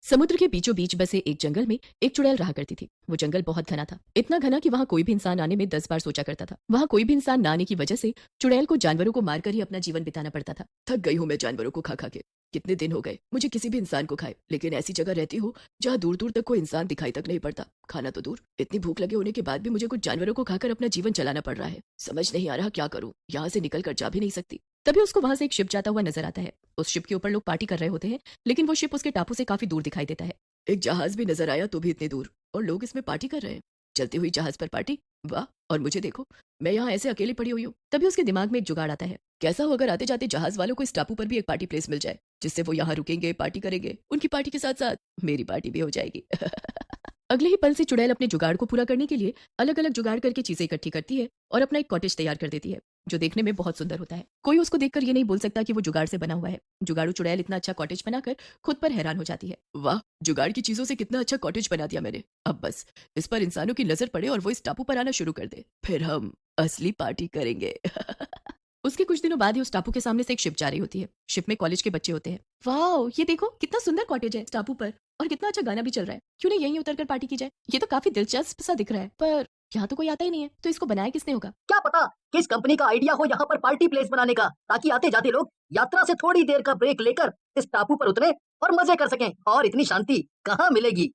समुद्र के बीचों बीच बसे एक जंगल में एक चुड़ैल रहा करती थी। वो जंगल बहुत घना था, इतना घना कि वहाँ कोई भी इंसान आने में 10 बार सोचा करता था। वहाँ कोई भी इंसान न आने की वजह से चुड़ैल को जानवरों को मारकर ही अपना जीवन बिताना पड़ता था। थक गई हूँ मैं जानवरों को खा खा के। कितने दिन हो गए मुझे किसी भी इंसान को खाए, लेकिन ऐसी जगह रहती हूँ जहाँ दूर दूर तक कोई इंसान दिखाई तक नहीं पड़ता। खाना तो दूर, इतनी भूख लगे होने के बाद भी मुझे कुछ जानवरों को खाकर अपना जीवन चलाना पड़ रहा है। समझ नहीं आ रहा क्या करूँ, यहाँ से निकल कर जा भी नहीं सकती। तभी उसको वहां से एक शिप जाता हुआ नजर आता है। उस शिप के ऊपर लोग पार्टी कर रहे होते हैं, लेकिन वो शिप उसके टापू से काफी दूर दिखाई देता है। एक जहाज भी नजर आया, तो भी इतने दूर, और लोग इसमें पार्टी कर रहे हैं। चलती हुई जहाज पर पार्टी, वाह। और मुझे देखो, मैं यहाँ ऐसे अकेली पड़ी हुई हूँ। तभी उसके दिमाग में एक जुगाड़ आता है। कैसा हो अगर आते जाते जहाज वालों को इस टापू पर भी एक पार्टी प्लेस मिल जाए, जिससे वो यहाँ रुकेंगे, पार्टी करेंगे। उनकी पार्टी के साथ साथ मेरी पार्टी भी हो जाएगी। अगले ही पल से चुड़ैल अपने जुगाड़ को पूरा करने के लिए अलग अलग जुगाड़ करके चीजें इकट्ठी करती है और अपना एक कॉटेज तैयार कर देती है, जो देखने में बहुत सुंदर होता है। कोई उसको देखकर ये नहीं बोल सकता कि वो जुगाड़ से बना हुआ है। जुगाड़ू चुड़ैल इतना अच्छा कॉटेज बनाकर खुद पर हैरान हो जाती है। वाह, जुगाड़ की चीजों से कितना अच्छा कॉटेज बना दिया मैंने। अब बस इस पर इंसानों की नजर पड़े और वो इस टापू पर आना शुरू कर दे, फिर हम असली पार्टी करेंगे। उसके कुछ दिनों बाद ही उस टापू के सामने से एक शिप जा रही होती है। शिप में कॉलेज के बच्चे होते हैं। वाह, ये देखो कितना सुंदर कॉटेज है इस टापू पर, और कितना अच्छा गाना भी चल रहा है। क्यों नहीं यहीं उतरकर पार्टी की जाए? ये तो काफी दिलचस्प सा दिख रहा है, पर यहाँ तो कोई आता ही नहीं है, तो इसको बनाया किसने होगा? क्या पता किस कंपनी का आइडिया हो यहाँ पर पार्टी प्लेस बनाने का, ताकि आते जाते लोग यात्रा से थोड़ी देर का ब्रेक लेकर इस टापू पर उतरे और मजे कर सकें। और इतनी शांति कहाँ मिलेगी?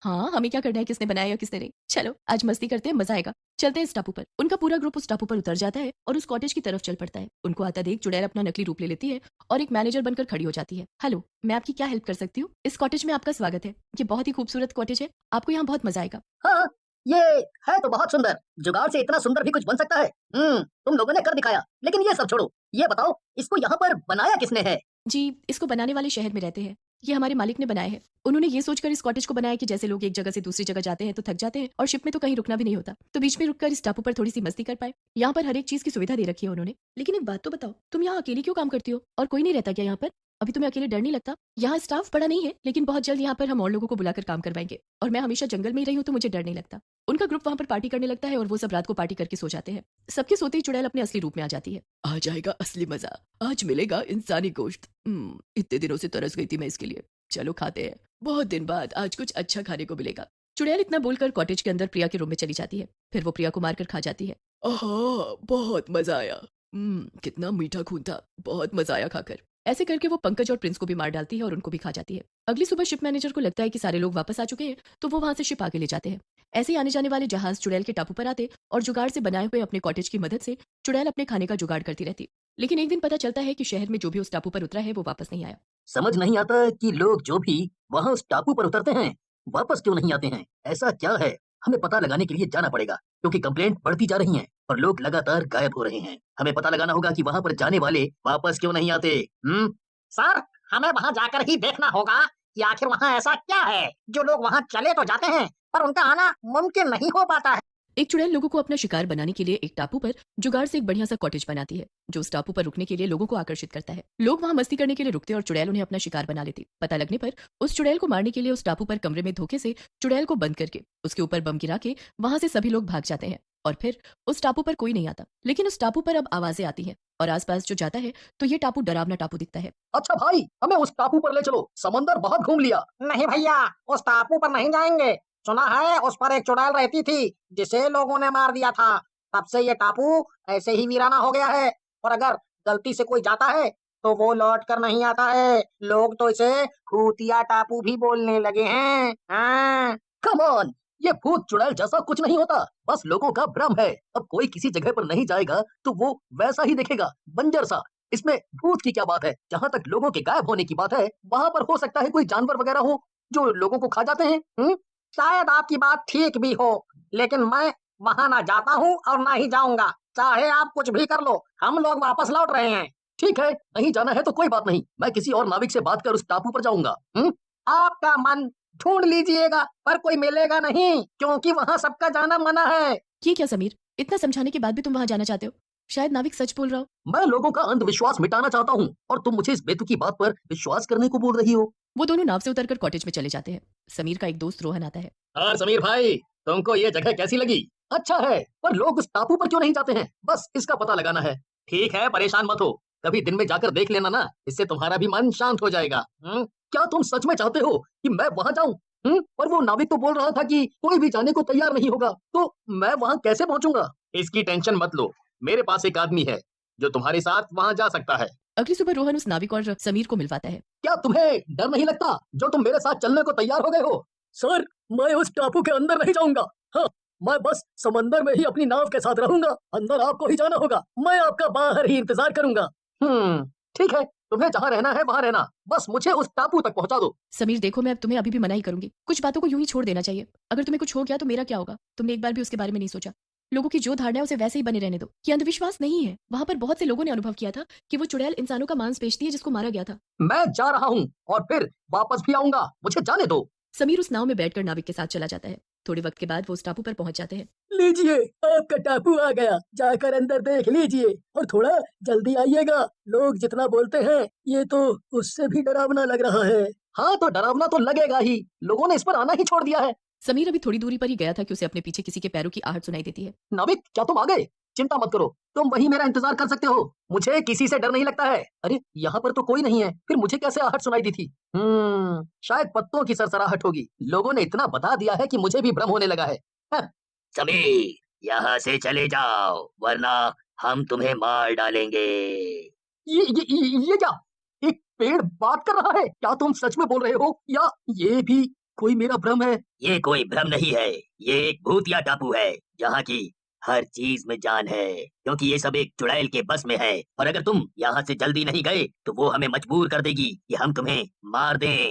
हाँ, हमें क्या करना है किसने बनाया या किसने नहीं। चलो आज मस्ती करते हैं, मजा आएगा। चलते हैं इस टापू पर। उनका पूरा ग्रुप उस टापू पर उतर जाता है और उस कॉटेज की तरफ चल पड़ता है। उनको आता देख चुड़ैल अपना नकली रूप ले लेती है और एक मैनेजर बनकर खड़ी हो जाती है। हेलो, मैं आपकी क्या हेल्प कर सकती हूँ? इस कॉटेज में आपका स्वागत है। ये बहुत ही खूबसूरत कॉटेज है, आपको यहाँ बहुत मजा आएगा। हाँ, ये है तो बहुत सुंदर। जुगाड़ से इतना सुंदर भी कुछ बन सकता है। तुम लोगों ने कर दिखाया। लेकिन ये सब छोड़ो, ये बताओ इसको यहाँ पर बनाया किसने है? जी, इसको बनाने वाले शहर में रहते हैं। ये हमारे मालिक ने बनाया है। उन्होंने ये सोचकर इस कॉटेज को बनाया कि जैसे लोग एक जगह से दूसरी जगह जाते हैं तो थक जाते हैं, और शिप में तो कहीं रुकना भी नहीं होता, तो बीच में रुककर इस टापू पर थोड़ी सी मस्ती कर पाए। यहाँ पर हर एक चीज की सुविधा दे रखी है उन्होंने। लेकिन एक बात तो बताओ, तुम यहाँ अकेली क्यों काम करती हो, और कोई नहीं रहता क्या यहाँ पर? अभी तुम्हें अकेले डर नहीं लगता? यहाँ स्टाफ बड़ा नहीं है, लेकिन बहुत जल्द यहाँ पर हम और लोगों को बुलाकर काम करवाएंगे, और मैं हमेशा जंगल में ही रही हूँ तो मुझे डर नहीं लगता। उनका ग्रुप वहां पर पार्टी करने लगता है और वो सब रात को पार्टी करके सो जाते हैं। सबके सोते ही चुड़ैल अपने असली रूप में आ जाती है। आ जाएगा असली मजा, आज मिलेगा इंसानी गोश्त। इतने दिनों से तरस गई थी मैं इसके लिए। चलो खाते हैं, बहुत दिन बाद आज कुछ अच्छा खाने को मिलेगा। चुड़ैल इतना बोलकर कॉटेज के अंदर प्रिया के रूम में चली जाती है। फिर वो प्रिया को मारकर खा जाती है। आहा, बहुत मजा आया। कितना मीठा खून था, बहुत मजा आया खाकर। ऐसे करके वो पंकज और प्रिंस को भी मार डालती है और उनको भी खा जाती है। अगली सुबह शिप मैनेजर को लगता है कि सारे लोग वापस आ चुके हैं, तो वो वहां से शिप आगे ले जाते हैं। ऐसे ही आने जाने वाले जहाज चुड़ैल के टापू पर आते और जुगाड़ से बनाए हुए अपने कॉटेज की मदद से चुड़ैल अपने खाने का जुगाड़ करती रहती। लेकिन एक दिन पता चलता है कि शहर में जो भी उस टापू पर उतरा है वो वापस नहीं आया। समझ नहीं आता कि लोग जो भी वहाँ उस टापू पर उतरते हैं, वापस क्यों नहीं आते हैं? ऐसा क्या है? हमें पता लगाने के लिए जाना पड़ेगा, क्योंकि कंप्लेंट बढ़ती जा रही हैं और लोग लगातार गायब हो रहे हैं। हमें पता लगाना होगा कि वहाँ पर जाने वाले वापस क्यों नहीं आते। सर, हमें वहाँ जाकर ही देखना होगा कि आखिर वहाँ ऐसा क्या है जो लोग वहाँ चले तो जाते हैं पर उनका आना मुमकिन नहीं हो पाता है। एक चुड़ैल लोगों को अपना शिकार बनाने के लिए एक टापू पर जुगाड़ से एक बढ़िया सा कॉटेज बनाती है, जो उस टापू पर रुकने के लिए लोगों को आकर्षित करता है। लोग वहां मस्ती करने के लिए रुकते और चुड़ैल उन्हें अपना शिकार बना लेती। पता लगने पर उस चुड़ैल को मारने के लिए उस टापू पर कमरे में धोखे से चुड़ैल को बंद करके उसके ऊपर बम गिरा के वहां से सभी लोग भाग जाते हैं, और फिर उस टापू पर कोई नहीं आता। लेकिन उस टापू पर अब आवाजें आती हैं, और आसपास जो जाता है तो ये टापू डरावना टापू दिखता है। अच्छा भाई, हमें उस टापू पर ले चलो, समंदर बहुत घूम लिया। नहीं भैया, उस टापू पर नहीं जाएंगे। सुना है उस पर एक चुड़ैल रहती थी जिसे लोगों ने मार दिया था। तब से ये टापू ऐसे ही वीराना हो गया है, और अगर गलती से कोई जाता है तो वो लौट कर नहीं आता है। लोग तो इसे भूतिया टापू भी बोलने लगे हैं। हाँ। कम ऑन, ये भूत चुड़ैल जैसा कुछ नहीं होता, बस लोगों का भ्रम है। अब कोई किसी जगह पर नहीं जाएगा तो वो वैसा ही दिखेगा, बंजर सा। इसमें भूत की क्या बात है? जहाँ तक लोगों के गायब होने की बात है, वहाँ पर हो सकता है कोई जानवर वगैरह हो जो लोगों को खा जाते हैं। शायद आपकी बात ठीक भी हो, लेकिन मैं वहां ना जाता हूँ और ना ही जाऊंगा। चाहे आप कुछ भी कर लो, हम लोग वापस लौट रहे हैं। ठीक है, नहीं जाना है तो कोई बात नहीं, मैं किसी और नाविक से बात कर उस टापू पर जाऊंगा। आपका मन ढूंढ लीजिएगा, पर कोई मिलेगा नहीं, क्योंकि वहां सबका जाना मना है। ये क्या समीर, इतना समझाने के बाद भी तुम वहां जाना चाहते हो? शायद नाविक सच बोल रहा हो। मैं लोगों का अंधविश्वास मिटाना चाहता हूँ, और तुम मुझे इस बेतुकी बात पर विश्वास करने को बोल रही हो। वो दोनों नाव से उतरकर कॉटेज में चले जाते हैं। समीर का एक दोस्त रोहन आता है। और समीर भाई, तुमको ये जगह कैसी लगी? अच्छा है, पर लोग उस टापू पर क्यों नहीं जाते हैं? बस इसका पता लगाना है। ठीक है, परेशान मत हो, कभी दिन में जाकर देख लेना ना, इससे तुम्हारा भी मन शांत हो जाएगा। क्या तुम सच में चाहते हो कि मैं वहां जाऊं? पर वो नाविक तो बोल रहा था कि कोई भी जाने को तैयार नहीं होगा, तो मैं वहां कैसे पहुंचूंगा? इसकी टेंशन मत लो, मेरे पास एक आदमी है जो तुम्हारे साथ वहां जा सकता है। अगली सुबह रोहन उस नाविक और समीर को मिलवाता है। क्या तुम्हें डर नहीं लगता जो तुम मेरे साथ चलने को तैयार हो गए हो? सर, मैं उस टापू के अंदर नहीं जाऊंगा। हाँ, मैं बस समंदर में ही अपनी नाव के साथ रहूंगा। अंदर आपको ही जाना होगा, मैं आपका बाहर ही इंतजार करूंगा। ठीक है, तुम्हें जहाँ रहना है वहां रहना, बस मुझे उस टापू तक पहुंचा दो। समीर देखो, मैं अब तुम्हें अभी भी मना ही करूंगी। कुछ बातों को यूं ही छोड़ देना चाहिए। अगर तुम्हें कुछ हो गया तो मेरा क्या होगा? तुमने एक बार भी उसके बारे में नहीं सोचा। लोगों की जो धारणा है उसे वैसे ही बने रहने दो। ये अंधविश्वास नहीं है। वहां पर बहुत से लोगों ने अनुभव किया था कि वो चुड़ैल इंसानों का मांस बेचती है जिसको मारा गया था। मैं जा रहा हूँ और फिर वापस भी आऊंगा, मुझे जाने दो। समीर उस नाव में बैठकर नाविक के साथ चला जाता है। थोड़े वक्त के बाद वो उस टापू पर पहुंच जाते हैं। लीजिए, आपका टापू आ गया, जाकर अंदर देख लीजिए और थोड़ा जल्दी आइएगा। लोग जितना बोलते हैं ये तो उससे भी डरावना लग रहा है। हाँ, तो डरावना तो लगेगा ही, लोगों ने इस पर आना ही छोड़ दिया है। समीर अभी थोड़ी दूरी पर ही गया था कि उसे अपने पीछे किसी के पैरों की आहट सुनाई देती है। नाविक, क्या तुम आ गए? चिंता मत करो, तुम वहीं मेरा इंतजार कर सकते हो। मुझे किसी से डर नहीं लगता है। अरे, यहाँ पर तो कोई नहीं है, फिर मुझे कैसे आहट सुनाई दी थी? शायद पत्तों की सरसराहट होगी। लोगों ने इतना बता दिया है कि मुझे भी भ्रम होने लगा है। हाँ, समीर, यहाँ से चले जाओ वरना हम तुम्हें मार डालेंगे। ये क्या? एक पेड़ बात कर रहा है? क्या तुम सच में बोल रहे हो या ये भी कोई मेरा भ्रम है? ये कोई भ्रम नहीं है, ये एक भूतिया टापू है जहाँ की हर चीज में जान है, क्योंकि ये सब एक चुड़ैल के बस में है। और अगर तुम यहाँ से जल्दी नहीं गए तो वो हमें मजबूर कर देगी कि हम तुम्हें मार दें।